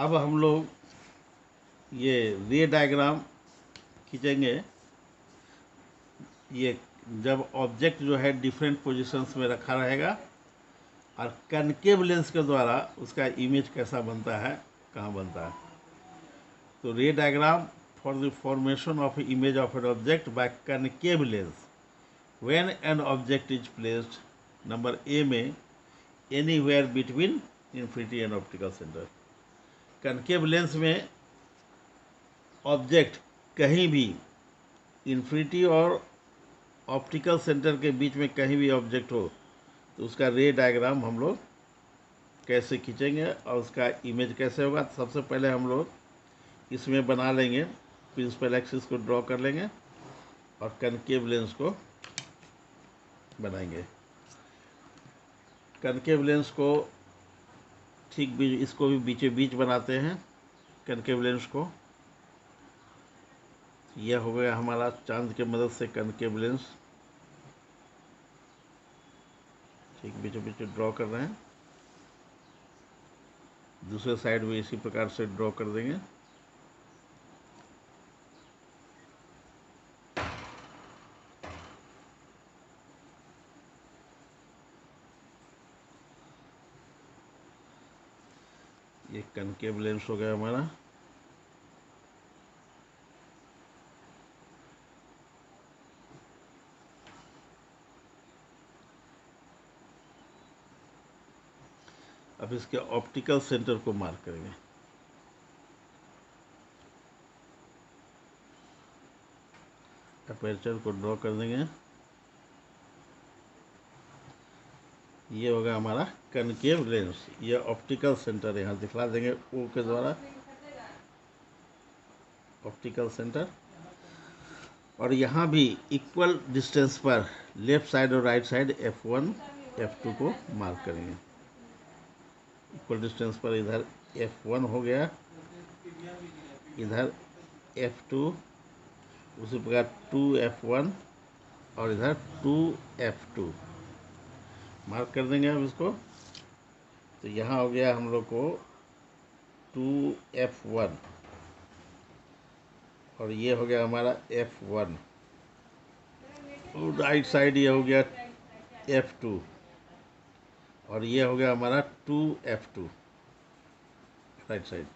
अब हम लोग ये रे डायग्राम खींचेंगे। ये जब ऑब्जेक्ट जो है डिफरेंट पोजीशंस में रखा रहेगा और कनकेव लेंस के द्वारा उसका इमेज कैसा बनता है, कहाँ बनता है। तो ray diagram for the formation of image of an object by concave lens when an object is placed number A में anywhere between infinity and optical centre. Concave lens में ऑब्जेक्ट कहीं भी इन्फिनिटी और ऑप्टिकल सेंटर के बीच में कहीं भी object हो तो उसका रे डायग्राम हम लोग कैसे खींचेंगे और उसका इमेज कैसे होगा। तो सबसे पहले हम लोग इसमें बना लेंगे, प्रिंसिपल एक्सिस को ड्रॉ कर लेंगे और कनकेव लेंस को बनाएंगे। कनकेव लेंस को ठीक बीच, इसको भी बीचों बीच बनाते हैं कनकेव लेंस को। यह हो गया हमारा चांद की मदद से कनकेव लेंस, ठीक बीचों बीच ड्रॉ कर रहे हैं। दूसरे साइड भी इसी प्रकार से ड्रॉ कर देंगे। ये कनकेव लेंस हो गया हमारा। अब इसके ऑप्टिकल सेंटर को मार्क करेंगे। अपर्चर को ड्रॉ कर देंगे। ये होगा हमारा कनकेव लेंस। ये ऑप्टिकल सेंटर यहाँ दिखला देंगे ओ के द्वारा, ऑप्टिकल सेंटर। और यहाँ भी इक्वल डिस्टेंस पर लेफ्ट साइड और राइट साइड F1 F2 को मार्क करेंगे। इक्वल डिस्टेंस पर इधर F1 हो गया, इधर F2, उसी प्रकार 2F1 और इधर 2F2 मार्क कर देंगे अब इसको। तो यहाँ हो गया हम लोग को 2F1 और ये हो गया हमारा F1 और राइट साइड ये हो गया F2 और ये हो गया हमारा 2F2 राइट साइड।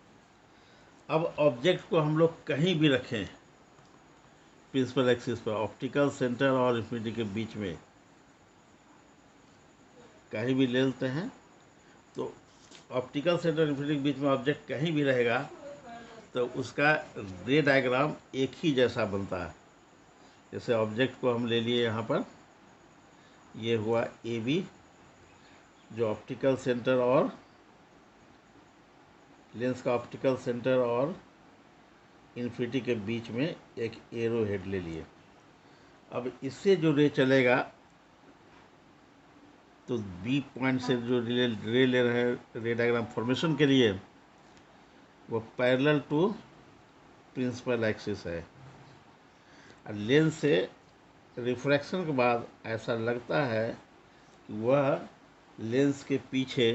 अब ऑब्जेक्ट को हम लोग कहीं भी रखें प्रिंसिपल एक्सिस पर, ऑप्टिकल सेंटर और इन्फिनिटी के बीच में कहीं भी ले लेते हैं। तो ऑप्टिकल सेंटर और इन्फिनिटी के बीच में ऑब्जेक्ट कहीं भी रहेगा तो उसका रे डायग्राम एक ही जैसा बनता है। जैसे ऑब्जेक्ट को हम ले लिए यहाँ पर, ये हुआ AB जो ऑप्टिकल सेंटर और लेंस का ऑप्टिकल सेंटर और इन्फिनिटी के बीच में एक एरो हेड ले लिए। अब इससे जो रे चलेगा तो B पॉइंट से जो रे ले रहे हैं रे डायग्राम फॉर्मेशन के लिए वो पैरेलल टू प्रिंसिपल एक्सिस है। और लेंस से रिफ्रैक्शन के बाद ऐसा लगता है कि वह लेंस के पीछे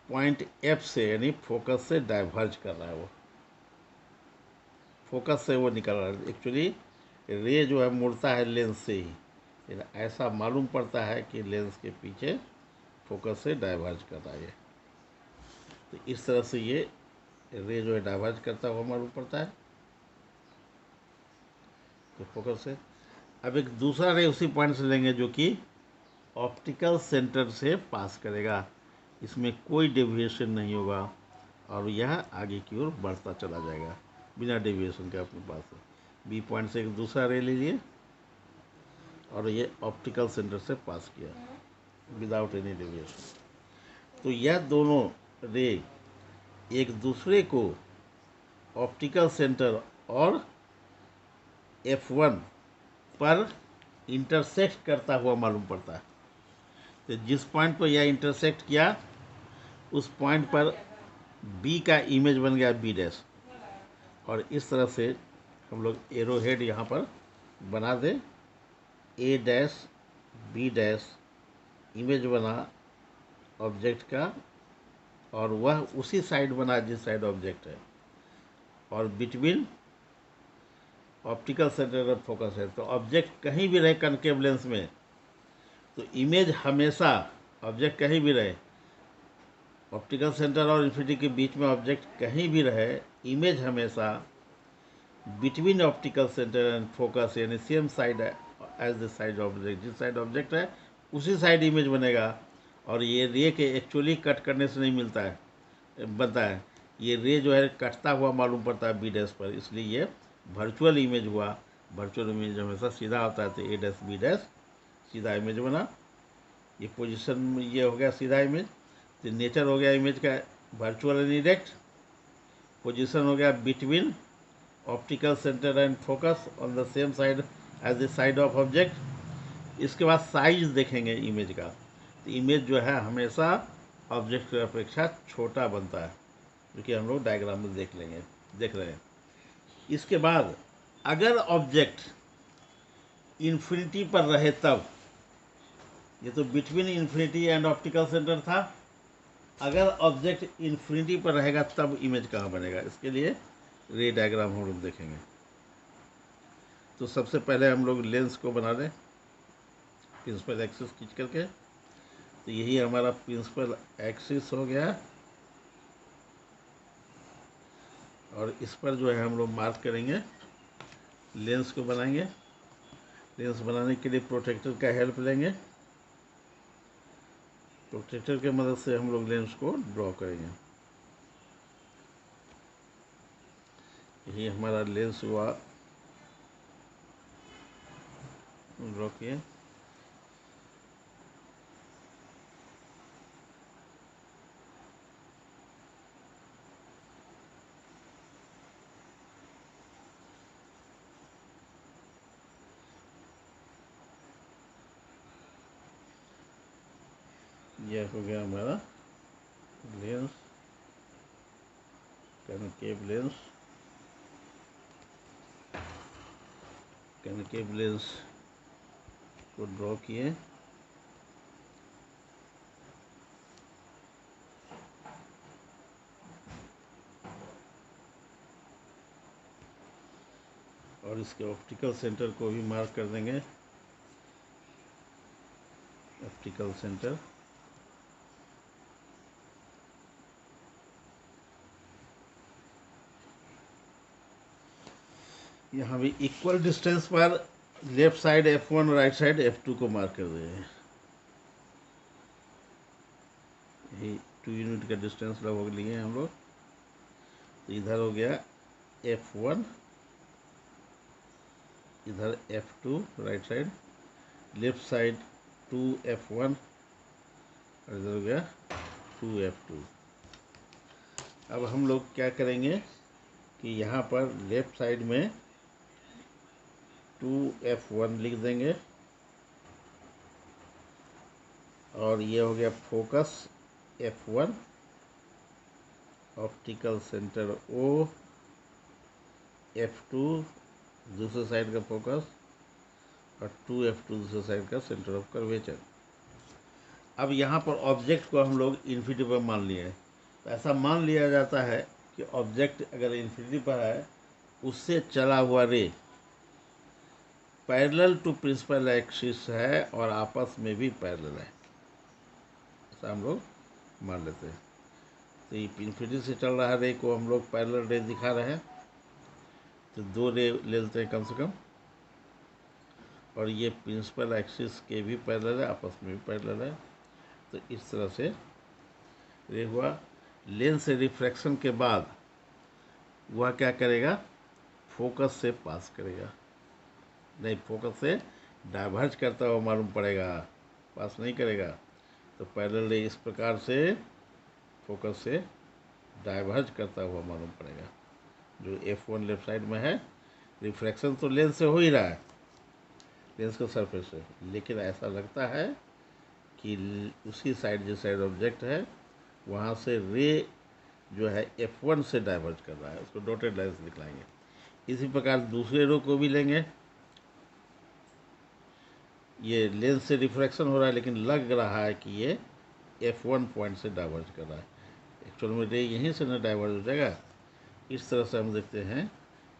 पॉइंट F से यानी फोकस से डाइवर्ज कर रहा है, वो फोकस से वो निकल रहा है। एक्चुअली रे जो है मुड़ता है लेंस से ही, ऐसा मालूम पड़ता है कि लेंस के पीछे फोकस से डाइवर्ज कर रहा है। तो इस तरह से ये रे जो है डाइवर्ज करता हुआ मालूम पड़ता है तो फोकस से। अब एक दूसरा रे उसी पॉइंट से लेंगे जो कि ऑप्टिकल सेंटर से पास करेगा, इसमें कोई डेविएशन नहीं होगा और यह आगे की ओर बढ़ता चला जाएगा बिना डेविएशन के अपने पास है। B पॉइंट से एक दूसरा रे लीजिए और ये ऑप्टिकल सेंटर से पास किया विदाउट एनी डेविएशन। तो यह दोनों रे एक दूसरे को ऑप्टिकल सेंटर और F1 पर इंटरसेक्ट करता हुआ मालूम पड़ता है। तो जिस पॉइंट पर यह इंटरसेक्ट किया उस पॉइंट पर B का इमेज बन गया B'। और इस तरह से हम लोग एरो हेड यहाँ पर बना दें, A', B', इमेज बना ऑब्जेक्ट का और वह उसी साइड बना जिस साइड ऑब्जेक्ट है, और between optical centre of focus है। तो ऑब्जेक्ट कहीं भी रहे कनकेव लेंस में, तो इमेज हमेशा, ऑब्जेक्ट कहीं भी रहे, ऑप्टिकल सेंटर और इन्फिनिटी के बीच में ऑब्जेक्ट कहीं भी रहे, इमेज हमेशा between optical centre and focus, यानी same side as the side object, जिस साइड ऑब्जेक्ट है उसी साइड इमेज बनेगा। और ये रे के एक्चुअली कट करने से नहीं मिलता है, बनता है, ये रे जो है कटता हुआ मालूम पड़ता है बी डैश पर, इसलिए ये वर्चुअल इमेज हुआ। वर्चुअल इमेज हमेशा सीधा होता है, तो ए डैश बी डैश सीधा इमेज बना। ये पोजीशन ये हो गया सीधा इमेज। तो नेचर हो गया इमेज का वर्चुअल एंड इरेक्ट। पोजीशन हो गया between optical centre and focus on the same side as the side of object. इसके बाद साइज देखेंगे इमेज का। तो इमेज जो है हमेशा ऑब्जेक्ट की अपेक्षा छोटा बनता है, जो कि हम लोग डायग्राम में देख रहे हैं। इसके बाद अगर ऑब्जेक्ट इन्फिनिटी पर रहे तब, ये तो between infinity and optical centre था, अगर ऑब्जेक्ट इन्फिनिटी पर रहेगा तब इमेज कहाँ बनेगा, इसके लिए रे डायग्राम हम लोग देखेंगे। तो सबसे पहले हम लोग लेंस को बना लें प्रिंसिपल एक्सिस खींच करके। तो यही हमारा प्रिंसिपल एक्सिस हो गया, और इस पर जो है हम लोग मार्क करेंगे, लेंस को बनाएंगे। लेंस बनाने के लिए प्रोटेक्टर का हेल्प लेंगे। प्रोटेक्टर के मदद से हम लोग लेंस को ड्रॉ करेंगे। यही हमारा लेंस हुआ, ड्रॉ किए। यह हो गया हमारा lens, concave lens. Concave lens को ड्रॉ किए। और इसके ऑप्टिकल सेंटर को भी मार्क कर देंगे। ऑप्टिकल सेंटर यहाँ भी इक्वल डिस्टेंस पर लेफ्ट साइड F1 और राइट साइड F2 को मार्क कर रहे हैं। यही 2 यूनिट का डिस्टेंस लगभग लिए हम लोग। तो इधर हो गया F1, इधर F2 right side, left side 2F1 और इधर हो गया 2F2। अब हम लोग क्या करेंगे कि यहाँ पर लेफ्ट साइड में 2F1 लिख देंगे, और ये हो गया focus F1, optical centre O, F2 दूसरे साइड का फोकस, और 2F2 दूसरे साइड का सेंटर ऑफ कर्वेचर। अब यहाँ पर ऑब्जेक्ट को हम लोग इन्फिनिटी पर मान लिए हैं। तो ऐसा मान लिया जाता है कि ऑब्जेक्ट अगर इन्फिनिटी पर है, उससे चला हुआ ray parallel to principal axis है और आपस में भी पैरेलल है, ऐसा हम लोग मान लेते हैं। तो ये इन्फिनिटी से चल रहा रे को हम लोग पैरेलल रे दिखा रहे हैं, तो 2 रे ले लेते हैं कम से कम। और ये प्रिंसिपल एक्सिस के भी पैरेलल है, आपस में भी पैरेलल है। तो इस तरह से रे हुआ। लेंस से रिफ्रैक्शन के बाद वह क्या करेगा, फोकस से पास करेगा, नहीं फोकस से डाइवर्ज करता हुआ मालूम पड़ेगा, पास नहीं करेगा। तो पैरेलल रे इस प्रकार से फोकस से डाइवर्ज करता हुआ मालूम पड़ेगा। जो F1 लेफ्ट साइड में है, रिफ्रैक्शन तो लेंस से हो ही रहा है, लेंस के सरफेस से, लेकिन ऐसा लगता है कि उसी साइड जिस साइड ऑब्जेक्ट है वहाँ से रे जो है F1 से डाइवर्ज कर रहा है, उसको डॉटेड लाइन से दिखलाएंगे। इसी प्रकार दूसरे रो को भी लेंगे। ये लेंस से रिफ्रैक्शन हो रहा है, लेकिन लग रहा है कि ये F1 पॉइंट से डाइवर्ज कर रहा है। एक्चुअल में रे यहीं से ना डाइवर्ज हो जाएगा। इस तरह से हम देखते हैं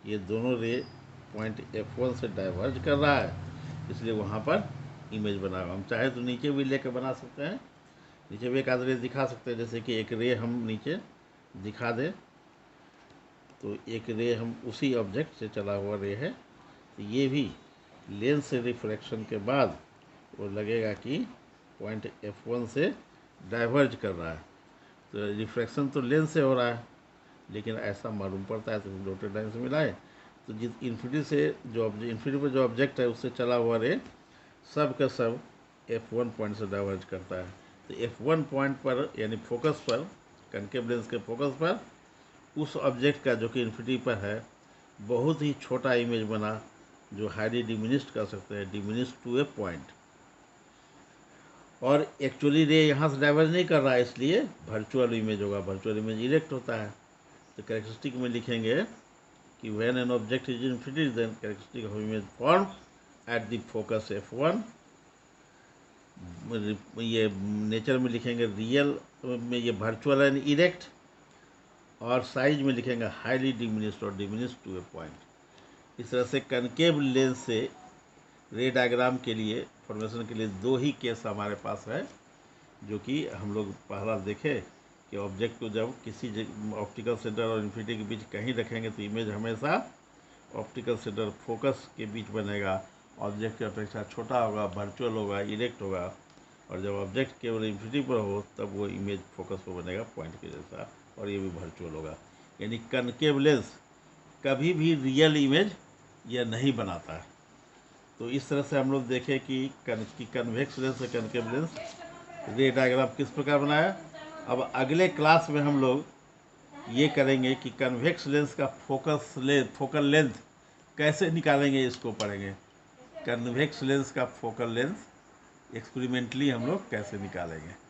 ये दोनों रे पॉइंट F1 से डाइवर्ज कर रहा है, इसलिए वहाँ पर इमेज बना हुआ। हम चाहे तो नीचे भी लेकर बना सकते हैं, नीचे भी एक आध रे दिखा सकते हैं। जैसे कि एक रे हम नीचे दिखा दें, तो एक रे हम उसी ऑब्जेक्ट से चला हुआ रे है, तो ये भी लेंस से रिफ्रैक्शन के बाद वो लगेगा कि पॉइंट F1 से डाइवर्ज कर रहा है। तो रिफ्रैक्शन तो लेंस से हो रहा है, लेकिन ऐसा मालूम पड़ता है तो डॉटेड लाइन से मिलाए तो जिस इन्फिनिटी से जो इन्फिनिटी पर जो ऑब्जेक्ट है उससे चला हुआ रे सब का सब F1 पॉइंट से डाइवर्ज करता है। तो F1 पॉइंट पर यानी फोकस पर, कनकेव लेंस के फोकस पर उस ऑब्जेक्ट का जो कि इन्फिनिटी पर है बहुत ही छोटा इमेज बना, जो हाईली डिमिनिश्ड कर सकते हैं, डिमिनिश्ड टू ए पॉइंट। और एक्चुअली रे यहाँ से डाइवर्ज नहीं कर रहा है, इसलिए वर्चुअल इमेज होगा। वर्चुअल इमेज इरेक्ट होता है। तो कैरेक्टरिस्टिक में लिखेंगे कि when an object is infinity then characteristic of image form at the focus F1। ये नेचर में लिखेंगे रियल में ये वर्चुअल एंड इरेक्ट, और साइज में लिखेंगे हाईली डिमिनिश्ड और डिमिनिश्ड टू ए पॉइंट। इस तरह से कनकेव लेंस से रे डायग्राम के लिए फॉर्मेशन के लिए दो ही केस हमारे पास है, जो कि हम लोग पहला देखे कि ऑब्जेक्ट को जब किसी ऑप्टिकल सेंटर और इन्फिनिटी के बीच कहीं रखेंगे तो इमेज हमेशा ऑप्टिकल सेंटर फोकस के बीच बनेगा, ऑब्जेक्ट की अपेक्षा छोटा होगा, वर्चुअल होगा, इरेक्ट होगा। और जब ऑब्जेक्ट केवल इन्फिनिटी पर हो तब वो इमेज फोकस पर बनेगा पॉइंट के जैसा, और ये भी वर्चुअल होगा। यानी कनकेव लेंस कभी भी रियल इमेज यह नहीं बनाता है। तो इस तरह से हम लोग देखें कि कन्वेक्स लेंस और कनकेव लेंस रे डायग्राम किस प्रकार बनाया। अब अगले क्लास में हम लोग ये करेंगे कि कन्वेक्स लेंस का फोकल लेंथ कैसे निकालेंगे, इसको पढ़ेंगे। कन्वेक्स लेंस का फोकल लेंथ एक्सपेरिमेंटली हम लोग कैसे निकालेंगे।